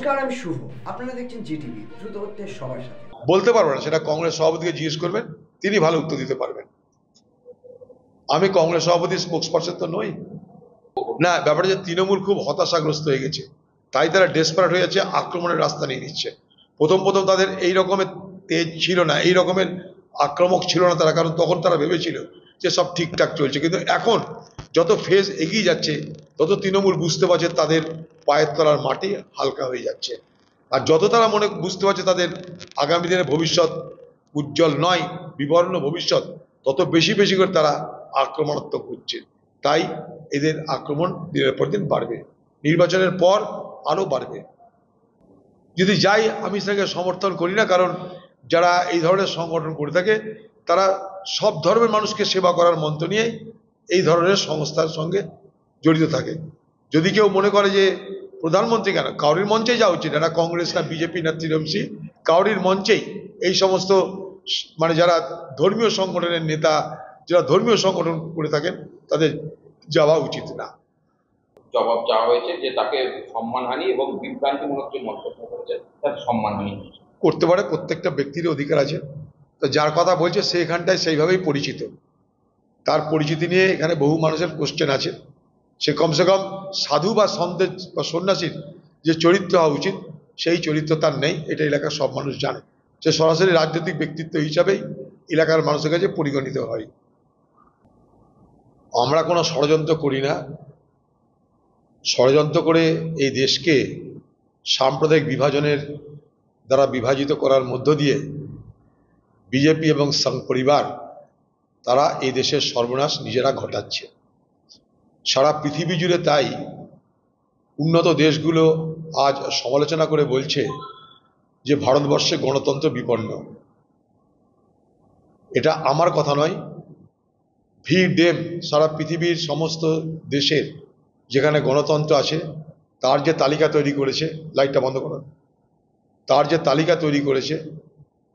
নমস্কার, আমি শুভ। আপনারা দেখছেন জিটিভি, দ্রুত হচ্ছে সবার সাথে। বলতে পারবো না, সেটা কংগ্রেস সভাপতিকে জিজ্ঞেস করবেন, তিনি ভালো উত্তর দিতে পারবেন। আমি কংগ্রেস সভাপতির স্পোক্সপারসন তো নই। না, ব্যাপারটা যে তৃণমূল খুব হতাশাগ্রস্ত হয়ে গেছে, তাই তারা ডেসপারেট হয়ে যাচ্ছে, আক্রমণের রাস্তা নিয়ে নিচ্ছে। প্রথম তাদের এই রকমের তেজ ছিল না, এই রকমের আক্রমক ছিল না তারা, কারণ তখন তারা ভেবেছিল যে সব ঠিকঠাক চলছে। কিন্তু এখন যত ফেজ এগিয়ে যাচ্ছে, তত তৃণমূল বুঝতে পারছে তাদের পায়ের তলার মাটি হালকা হয়ে যাচ্ছে। আর যত তারা বুঝতে পারছে তাদের আগামী দিনের ভবিষ্যৎ উজ্জ্বল নয়, বিবর্ণ ভবিষ্যৎ, তত বেশি বেশি করে তারা আক্রমণাত্মক হচ্ছে। তাই এদের আক্রমণ দিনের পর দিন বাড়বে, নির্বাচনের পর আরো বাড়বে। যদি যাই, আমি সেটাকে সমর্থন করি না, কারণ যারা এই ধরনের সংগঠন করে থাকে তারা সব ধর্মের মানুষকে সেবা করার মন্ত্র নিয়ে এই ধরনের সংস্থার সঙ্গে জড়িত থাকে। যদি কেউ মনে করে যে প্রধানমন্ত্রী কেন, কাউরির মঞ্চেই যাওয়া উচিত, না কংগ্রেস না বিজেপি না তৃণমূল, কাউরির মঞ্চেই এই সমস্ত মানে যারা ধর্মীয় সংগঠনের নেতা, যারা ধর্মীয় সংগঠন করে থাকেন, তাদের যাওয়া উচিত না। জবাব চাওয়া হয়েছে যে তাকে সম্মানহানি এবং বিভ্রান্তিমূলক যে মন্তব্য করেছে তার সম্মানহানি করতে পারে, প্রত্যেকটা ব্যক্তির অধিকার আছে। তো যার কথা বলছে সে এখানটায় সেইভাবেই পরিচিত, তার পরিচিতি নিয়ে এখানে বহু মানুষের কোশ্চেন আছে। সে কমসে কম সাধু বা সন্তের বা সন্ন্যাসীর যে চরিত্র হওয়া উচিত সেই চরিত্র তার নেই, এটা এলাকার সব মানুষ জানে। সে সরাসরি রাজনৈতিক ব্যক্তিত্ব হিসাবেই এলাকার মানুষের কাছে পরিগণিত হয়। আমরা কোনো ষড়যন্ত্র করি না। ষড়যন্ত্র করে এই দেশকে সাম্প্রদায়িক বিভাজনের দ্বারা বিভাজিত করার মধ্য দিয়ে বিজেপি এবং সংঘ পরিবার তারা এই দেশের সর্বনাশ নিজেরা ঘটাচ্ছে সারা পৃথিবী জুড়ে। তাই উন্নত দেশগুলো আজ সমালোচনা করে বলছে যে ভারতবর্ষে গণতন্ত্র বিপন্ন। এটা আমার কথা নয়, ভিডেম সারা পৃথিবীর সমস্ত দেশের যেখানে গণতন্ত্র আছে তার যে তালিকা তৈরি করেছে, লাইটটা বন্ধ করুন, তার যে তালিকা তৈরি করেছে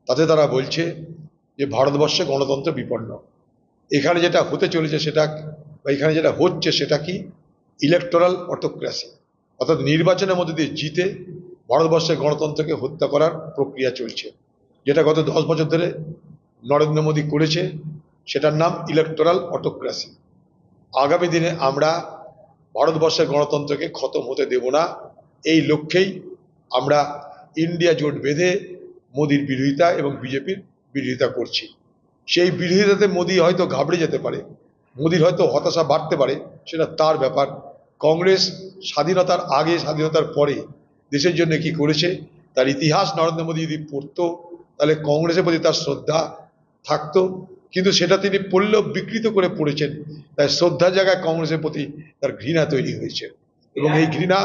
তাতে তারা বলছে যে ভারতবর্ষে গণতন্ত্র বিপন্ন। এখানে যেটা হতে চলেছে সেটা, বা এখানে যেটা হচ্ছে সেটা কি, ইলেকটোরাল অটোক্রেসি, অর্থাৎ নির্বাচনের মধ্যে দিয়ে জিতে ভারতবর্ষের গণতন্ত্রকে হত্যা করার প্রক্রিয়া চলছে। যেটা গত 10 বছর ধরে নরেন্দ্র মোদী করেছে, সেটার নাম ইলেকটোরাল অটোক্রেসি। আগামী দিনে আমরা ভারতবর্ষের গণতন্ত্রকে খতম হতে দেব না, এই লক্ষ্যেই আমরা ইন্ডিয়া জোট বেঁধে মোদীর বিরোধিতা এবং বিজেপির বিরোধিতা করছি। সেই বিরোধিতাতে মোদী হয়তো ঘাবড়ে যেতে পারে, মোদীর হয়তো হতাশা বাড়তে পারে, সেটা তার ব্যাপার। কংগ্রেস স্বাধীনতার আগে স্বাধীনতার পরে দেশের জন্য কি করেছে তার ইতিহাস নরেন্দ্র মোদী যদি পড়তো তাহলে কংগ্রেসের প্রতি তার শ্রদ্ধা থাকতো, কিন্তু সেটা তিনি পড়লেও বিকৃত করে পড়েছেন। তাই শ্রদ্ধার জায়গায় কংগ্রেসের প্রতি তার ঘৃণা তৈরি হয়েছে, এবং এই ঘৃণা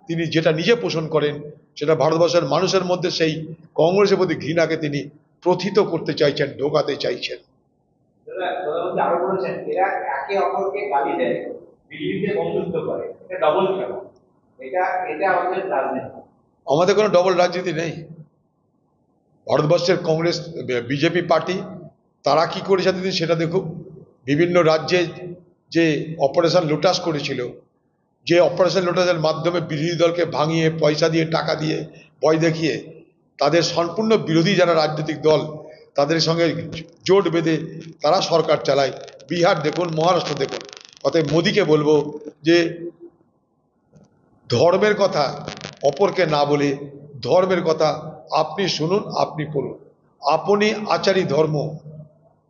তিনি যেটা নিজে পোষণ করেন সেটা ভারতবর্ষের মানুষের মধ্যে সেই কংগ্রেসের প্রতি ঘৃণাকে তিনি প্রথিত করতে চাইছেন, ঢোকাতে চাইছেন। আরো বলেছেন এরা একে অপরকে গালি দেয়, দিল্লিতে বন্ধুত্ব করে, এটা ডবল খেলা, এটা এটা আমাদের রাজনীতি। আমাদের কোনো ডবল রাজনীতি নেই। ভারতবর্ষের কংগ্রেস বিজেপি পার্টি তারা কি করেছে সেটা দেখুক। বিভিন্ন রাজ্যে যে অপারেশন লোটাস করেছিল, যে অপারেশন লোটাসের মাধ্যমে বিরোধী দলকে ভাঙিয়ে পয়সা দিয়ে টাকা দিয়ে ভয় দেখিয়ে তাদের সম্পূর্ণ বিরোধী যারা রাজনৈতিক দল তাদের সঙ্গে জোট বেঁধে তারা সরকার চালায়। বিহার দেখুন, মহারাষ্ট্র দেখুন। অতএব মোদীকে বলবো যে ধর্মের কথা অপরকে না বলে ধর্মের কথা আপনি শুনুন, আপনি পড়ুন, আপনি আচারী ধর্ম,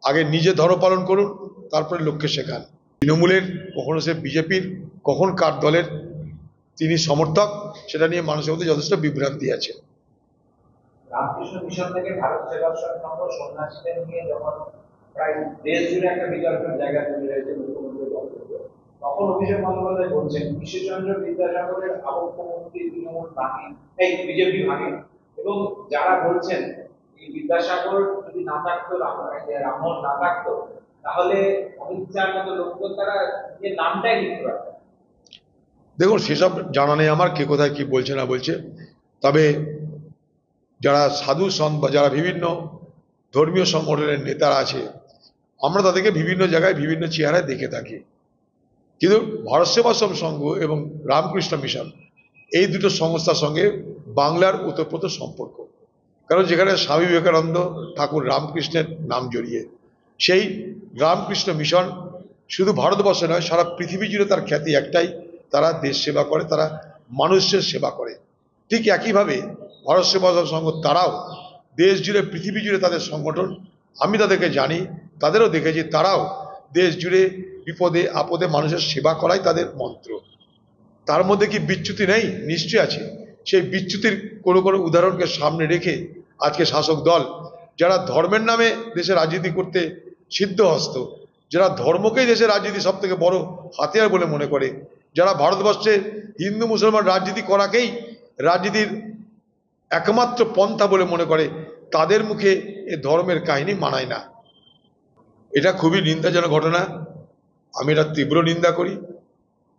আগে নিজে ধর্ম পালন করুন, তারপরে লোককে শেখান। তৃণমূলের কখনো সে বিজেপির, কখন কার দলের তিনি সমর্থক, সেটা নিয়ে মানুষের মধ্যে যথেষ্ট বিভ্রান্তি আছে। রামকৃষ্ণ মিশন থেকে ভারত সেবাশ্রম সংঘ সন্ন্যাসীদের নিয়ে যখন প্রায় দেশ জুড়ে একটা বিতর্কের জায়গা তৈরি হয়েছে মুখ্যমন্ত্রীর বক্তব্য, তখন অভিষেক বন্দ্যোপাধ্যায় বলছেন ঈশ্বরচন্দ্র বিদ্যাসাগরের আবক্ষমন্ত্রী তৃণমূল ভাঙে, এই বিজেপি ভাঙে, এবং যারা বলছেন এই বিদ্যাসাগর যদি না থাকতো, রামমোহন না থাকতো, তাহলে অমিত শাহর মতো লোক তারা যে নামটাই লিখতে পারত। দেখুন, সেসব জানা নেই আমার, কে কোথায় কি বলছে না বলছে। তবে যারা সাধু সন্ত বা যারা বিভিন্ন ধর্মীয় সংগঠনের নেতারা আছে, আমরা তাদেরকে বিভিন্ন জায়গায় বিভিন্ন চেহারায় দেখে থাকি। কিন্তু ভারত সেবাশ্রম সংঘ এবং রামকৃষ্ণ মিশন এই দুটো সংস্থার সঙ্গে বাংলার ওতপ্রোত সম্পর্ক। কারণ যেখানে স্বামী বিবেকানন্দ, ঠাকুর রামকৃষ্ণের নাম জড়িয়ে, সেই রামকৃষ্ণ মিশন শুধু ভারতবর্ষে নয়, সারা পৃথিবী জুড়ে তার খ্যাতি একটাই, তারা দেশ সেবা করে, তারা মানুষের সেবা করে। ঠিক একইভাবে ভারত সেবাশ্রম সংঘ, তারাও দেশ জুড়ে, পৃথিবী জুড়ে তাদের সংগঠন, আমি তাদেরকে জানি, তাদেরও দেখেছি, তারাও দেশ জুড়ে বিপদে আপদে মানুষের সেবা করাই তাদের মন্ত্র। তার মধ্যে কি বিচ্যুতি নেই? নিশ্চয়ই আছে। সেই বিচ্যুতির কোনো কোনো উদাহরণকে সামনে রেখে আজকে শাসক দল, যারা ধর্মের নামে দেশে রাজনীতি করতে সিদ্ধহস্ত, যারা ধর্মকেই দেশের রাজনীতি সব থেকে বড় হাতিয়ার বলে মনে করে, যারা ভারতবর্ষে হিন্দু মুসলমান রাজনীতি করাকেই রাজনীতির একমাত্র পন্থা বলে মনে করে, তাদের মুখে এ ধর্মের কাহিনী মানায় না। এটা খুবই নিন্দাজনক ঘটনা, আমি এটা তীব্র নিন্দা করি।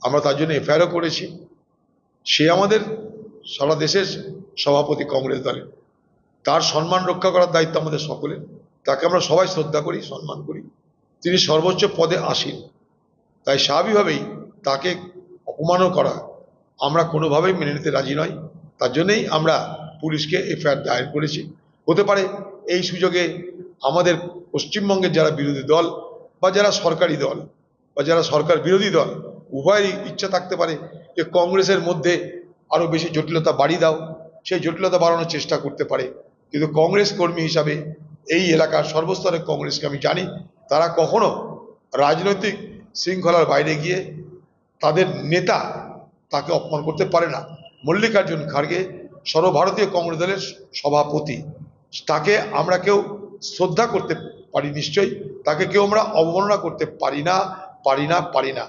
আমরা তার জন্য এফআইআরও করেছি। সে আমাদের সারা দেশের সভাপতি কংগ্রেস দলের, তার সম্মান রক্ষা করার দায়িত্ব আমাদের সকলের। তাকে আমরা সবাই শ্রদ্ধা করি, সম্মান করি, তিনি সর্বোচ্চ পদে আসীন। তাই স্বাভাবিকভাবেই তাকে অপমানও করা আমরা কোনোভাবেই মেনে নিতে রাজি নই। তার জন্যই আমরা পুলিশকে এফআইআর দায়ের করেছি। হতে পারে এই সুযোগে আমাদের পশ্চিমবঙ্গের যারা বিরোধী দল বা যারা সরকারি দল বা যারা সরকার বিরোধী দল, উভয়েরই ইচ্ছা থাকতে পারে যে কংগ্রেসের মধ্যে আরও বেশি জটিলতা বাড়িয়ে দাও, সেই জটিলতা বাড়ানোর চেষ্টা করতে পারে। কিন্তু কংগ্রেস কর্মী হিসাবে এই এলাকার সর্বস্তরের কংগ্রেসকে আমি জানি, তারা কখনো রাজনৈতিক শৃঙ্খলার বাইরে গিয়ে তাদের নেতা তাকে অপমান করতে পারে না। মল্লিকার্জুন খাড়গে সর্বভারতীয় কংগ্রেস দলের সভাপতি, তাকে আমরা কেউ শ্রদ্ধা করতে পারি নিশ্চয়ই, তাকে কেউ আমরা অবমাননা করতে পারি না।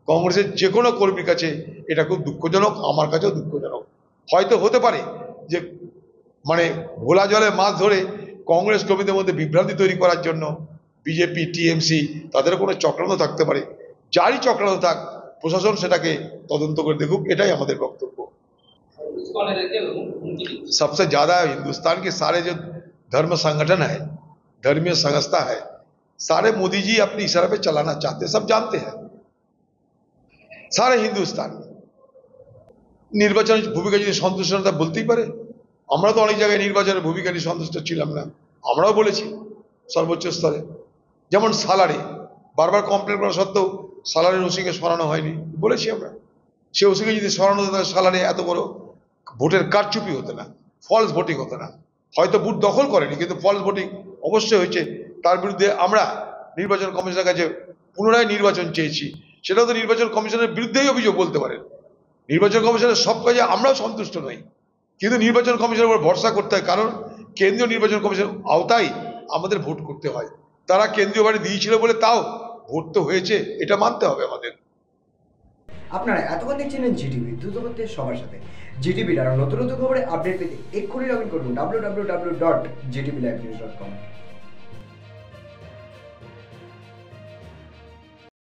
কংগ্রেসের যে কোনো কর্মীর কাছে এটা খুব দুঃখজনক, আমার কাছেও দুঃখজনক। হয়তো হতে পারে যে মানে ভোলা জলে মাছ ধরে কংগ্রেস কর্মীদের মধ্যে বিভ্রান্তি তৈরি করার জন্য বিজেপি, টিএমসি তাদের কোনো চক্রান্ত থাকতে পারে। যারই চক্রান্ত থাক, প্রশাসন সেটাকে তদন্ত করে দেখুক, এটাই আমাদের বক্তব্য। सबसे ज्यादा हिंदुस्तान के सारे जो धर्म संगठन है, धर्मीय संस्था है, सारे मोदी जी अपनी इशारे पे चलाना चाहते हैं, सब जानते हैं। सारे हिंदुस्तान নির্বাচন ভূমিকা যদি সন্তুষ্ট না বলতেই পারে। আমরা তো অনেক জায়গায় নির্বাচনের ভূমিকা নিয়ে সন্তুষ্ট ছিলাম না, আমরাও বলেছি সর্বোচ্চ স্তরে। যেমন সালারে বারবার কমপ্লেন করা সত্ত্বেও সালারের ওসিকে সরানো হয়নি, বলেছি আমরা। সে ওসিকে যদি সরানো হতো তাহলে সালারে এত বড় ভোটের কারচুপি হতো না, ফলস ভোটিং হতো না। হয়তো বুথ দখল করেনি, কিন্তু ফলস ভোটিং অবশ্যই হয়েছে। তার বিরুদ্ধে আমরা নির্বাচন কমিশনের কাছে পুনরায় নির্বাচন চেয়েছি। সেটাও তো নির্বাচন কমিশনের বিরুদ্ধেই অভিযোগ বলতে পারেন। নির্বাচন কমিশনের সব কাজে আমরাও সন্তুষ্ট নই, কিন্তু নির্বাচন কমিশনের উপর ভরসা করতে হয়, কারণ কেন্দ্রীয় নির্বাচন কমিশনের আওতায় আমাদের ভোট করতে হয়। তারা কেন্দ্রীয় বাড়ি দিয়েছিল বলে তাও ভোট তো হয়েছে, এটা মানতে হবে আমাদের। আপনারা এতক্ষণ দেখছিলেন জিটিভি, দ্রুত হচ্ছে সবার সাথে। জিটিভির আরও নতুন নতুন খবরে আপডেট পেতে এক্ষুনি লগ ইন করুন www.gtblivenews.com।